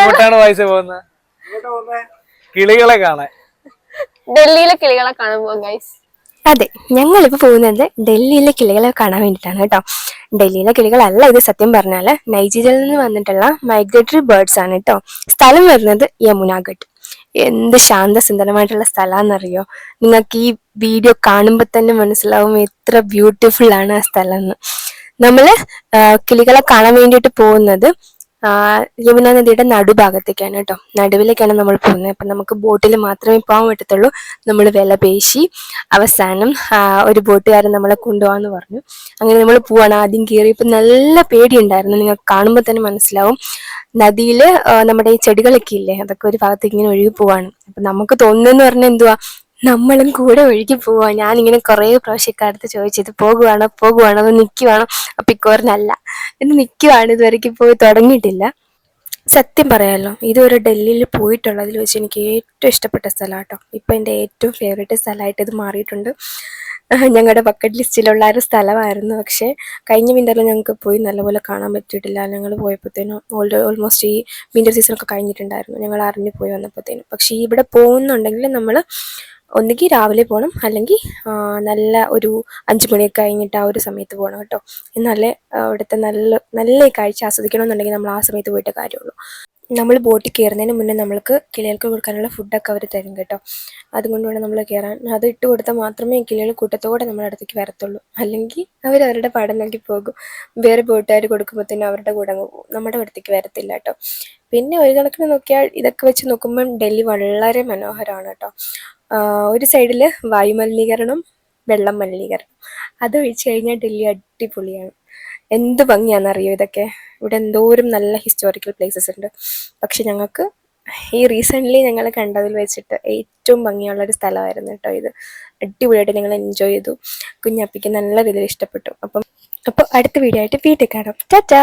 എങ്ങോട്ടാണ് വായിച്ച പോകുന്നത്? കിളികളെ കാണാൻ. ഡൽഹിയിലെ കിളികളെ കാണാൻ പോവാം ഗൈസ്. അതെ, ഞങ്ങളിപ്പോൾ പോകുന്നത് ഡൽഹിയിലെ കിളികളെ കാണാൻ വേണ്ടിയിട്ടാണ് കേട്ടോ. ഡൽഹിയിലെ കിളികളല്ല ഇത്, സത്യം പറഞ്ഞാൽ നൈജീരിയയിൽ നിന്ന് വന്നിട്ടുള്ള മൈഗ്രേറ്ററി ബേർഡ്സ് ആണ് കേട്ടോ. സ്ഥലം വരുന്നത് യമുനാഗഡ്. എന്ത് ശാന്തസുന്ദരമായിട്ടുള്ള സ്ഥലമാണെന്നറിയോ? നിങ്ങൾക്ക് ഈ വീഡിയോ കാണുമ്പോൾ തന്നെ മനസ്സിലാവും എത്ര ബ്യൂട്ടിഫുൾ ആണ് ആ സ്ഥലം എന്ന്. നമ്മൾ കിളികളെ കാണാൻ വേണ്ടിയിട്ട് പോകുന്നത് യമുന നദിയുടെ നടുഭാഗത്തേക്കാണ് കേട്ടോ. നടുവിലേക്കാണ് നമ്മൾ പോകുന്നത്. അപ്പം നമുക്ക് ബോട്ടിൽ മാത്രമേ പോകാൻ പറ്റത്തുള്ളൂ. നമ്മൾ വില പേശി അവസാനം ഒരു ബോട്ടുകാരൻ നമ്മളെ കൊണ്ടുപോകാന്ന് പറഞ്ഞു. അങ്ങനെ നമ്മൾ പോവാണ്. ആദ്യം കയറിയപ്പോൾ നല്ല പേടിയുണ്ടായിരുന്നു. നിങ്ങൾക്ക് കാണുമ്പോൾ തന്നെ മനസ്സിലാവും. നദിയിൽ നമ്മുടെ ഈ ചെടികളൊക്കെ ഇല്ലേ, അതൊക്കെ ഒരു ഭാഗത്തേക്ക് ഇങ്ങനെ ഒഴുകി പോവാണ്. അപ്പം നമുക്ക് തോന്നുന്നതെന്ന് പറഞ്ഞാൽ എന്തുവാ, നമ്മളും കൂടെ ഒഴുകി പോവാ. ഞാനിങ്ങനെ കുറേ പ്രാവശ്യക്കാലത്ത് ചോദിച്ചത് പോകുവാണോ അത് നിൽക്കുവാണോ? അപ്പം ഇക്കോറിനല്ല, ഇത് നിൽക്കുവാണ്, ഇതുവരെയ്ക്ക് പോയി തുടങ്ങിയിട്ടില്ല. സത്യം പറയാമല്ലോ, ഇതുവരെ ഡൽഹിയിൽ പോയിട്ടുള്ളതിൽ വെച്ച് എനിക്ക് ഏറ്റവും ഇഷ്ടപ്പെട്ട സ്ഥലം കേട്ടോ. ഇപ്പം എൻ്റെ ഏറ്റവും ഫേവറേറ്റ് സ്ഥലമായിട്ട് ഇത് മാറിയിട്ടുണ്ട്. ഞങ്ങളുടെ ബക്കറ്റ് ലിസ്റ്റിലുള്ള ഒരു സ്ഥലമായിരുന്നു. പക്ഷേ കഴിഞ്ഞ വിൻ്ററിൽ ഞങ്ങൾക്ക് പോയി നല്ലപോലെ കാണാൻ പറ്റിയിട്ടില്ല. ഞങ്ങൾ പോയപ്പോഴത്തേനും ഓൾമോസ്റ്റ് ഈ വിൻ്റർ സീസണൊക്കെ കഴിഞ്ഞിട്ടുണ്ടായിരുന്നു. ഞങ്ങൾ അറിഞ്ഞു പോയി വന്നപ്പോഴത്തേനും. പക്ഷേ ഇവിടെ പോകുന്നുണ്ടെങ്കിൽ നമ്മൾ ഒന്നുകിൽ രാവിലെ പോകണം, അല്ലെങ്കിൽ നല്ല ഒരു 5 മണിയൊക്കെ കഴിഞ്ഞിട്ട് ആ ഒരു സമയത്ത് പോകണം കേട്ടോ. എന്നാലേ അവിടുത്തെ നല്ല കാഴ്ച ആസ്വദിക്കണമെന്നുണ്ടെങ്കിൽ നമ്മൾ ആ സമയത്ത് പോയിട്ട് കാര്യമുള്ളൂ. നമ്മൾ ബോട്ടിൽ കയറുന്നതിന് മുന്നേ നമ്മൾക്ക് കിളികൾക്ക് കൊടുക്കാനുള്ള ഫുഡൊക്കെ അവർ തരും കേട്ടോ. അതുകൊണ്ട് വേണം നമ്മൾ കയറാൻ. അത് ഇട്ട് കൊടുത്താൽ മാത്രമേ കിളികൾ കൂട്ടത്തോടെ നമ്മുടെ അടുത്തേക്ക് വരത്തുള്ളൂ. അല്ലെങ്കിൽ അവരുടെ പടം നോക്കി പോകും. വേറെ ബോട്ടുകാർ കൊടുക്കുമ്പോഴത്തേനും അവരുടെ കൂടെ അങ്ങ് പോകും, നമ്മുടെ അടുത്തേക്ക് വരത്തില്ല കേട്ടോ. പിന്നെ ഒരു കണക്കിന് നോക്കിയാൽ ഇതൊക്കെ വെച്ച് നോക്കുമ്പം ഡൽഹി വളരെ മനോഹരമാണ് കേട്ടോ. ഒരു സൈഡിൽ വായുമലിനീകരണം, വെള്ളം മലിനീകരണം, അത് ഒഴിച്ച് കഴിഞ്ഞാൽ ഡൽഹി അടിപൊളിയാണ്. എന്ത് ഭംഗിയാണെന്നറിയോ ഇതൊക്കെ. ഇവിടെ എന്തോരം നല്ല ഹിസ്റ്റോറിക്കൽ പ്ലേസസ് ഉണ്ട്. പക്ഷെ ഞങ്ങൾക്ക് ഈ റീസെൻ്റ്ലി ഞങ്ങൾ കണ്ടതിൽ വെച്ചിട്ട് ഏറ്റവും ഭംഗിയുള്ളൊരു സ്ഥലമായിരുന്നു കേട്ടോ ഇത്. അടിപൊളിയായിട്ട് ഞങ്ങൾ എൻജോയ് ചെയ്തു. കുഞ്ഞാപ്പിക്ക് നല്ല രീതിയിൽ ഇഷ്ടപ്പെട്ടു. അപ്പോൾ അടുത്ത വീഡിയോ ആയിട്ട് വീട്ടിൽ കാണാം. ടാറ്റാ.